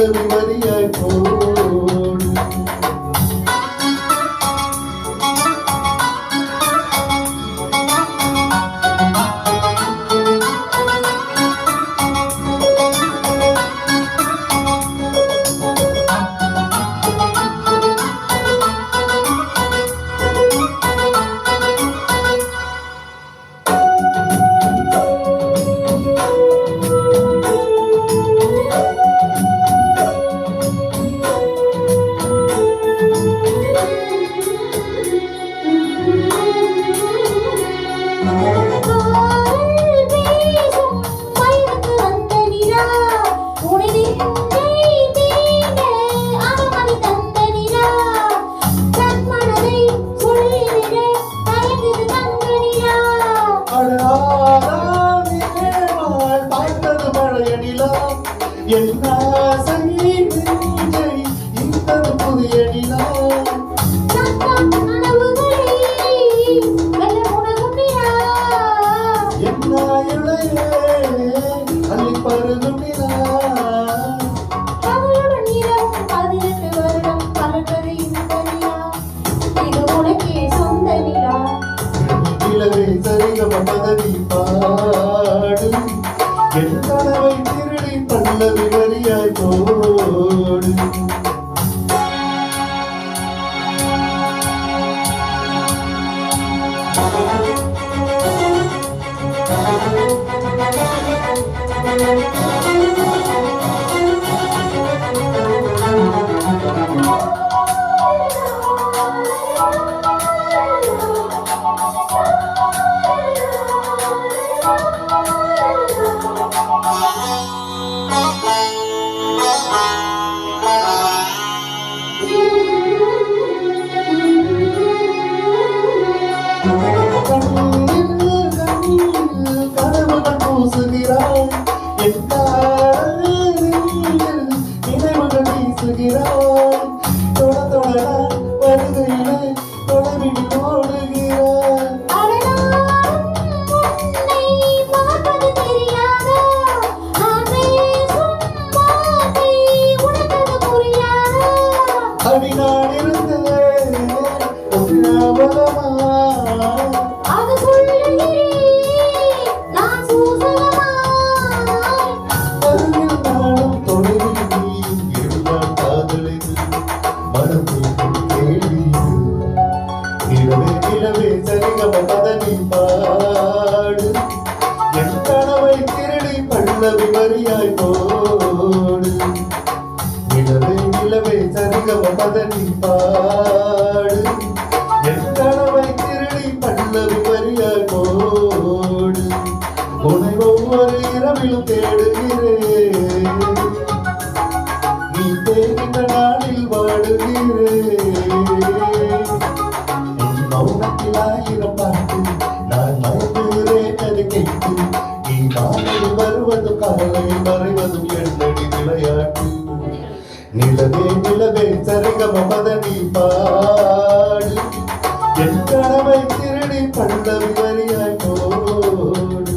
பல்லவி வரியாய் போடு. என் ஆசை நெஞ்சை இந்தது புதிய நிலா. என் நாயுளையே அள்ளி பருகும் நிலா. நிலவே சரிகம பதவி பாடு. என் கனவை திருடி பல்லவி வரியாய் போடு. கனவுகள் பூசுகிறாய் என் நினைவுகள் வீசுகிறாய். தொட தொட வருகையிலே தொலைவிடி ஓடுகிறாய். அடி நான் இருந்தேன் ஒரு ஞாபகமா. நிலவே சரிகம பதவி பாடு. என் கனவை திருடி பல்லவி வரியாய் போடு. நிலவே நிலவே சரிகம பதவி பாடு. என் கனவை திருடி பல்லவி வரியாய் போடு. உன்னை ஒவ்வொரு இரவிலும் தேடுகிறேன். நீ தேடின நாளில் வாடுகிறேன். மௌனத்தில் ஆயிரம் பாட்டு நான் மறந்துகிறேன் அது கேட்டு. நீ காலையில் வருவதும் காலையில் மறைவதும் என்னடி விளையாட்டு. நிலவே நிலவே சரிகம பதவி பாடு. என் கனவை திருடி பல்லவி வரியாய் போடு.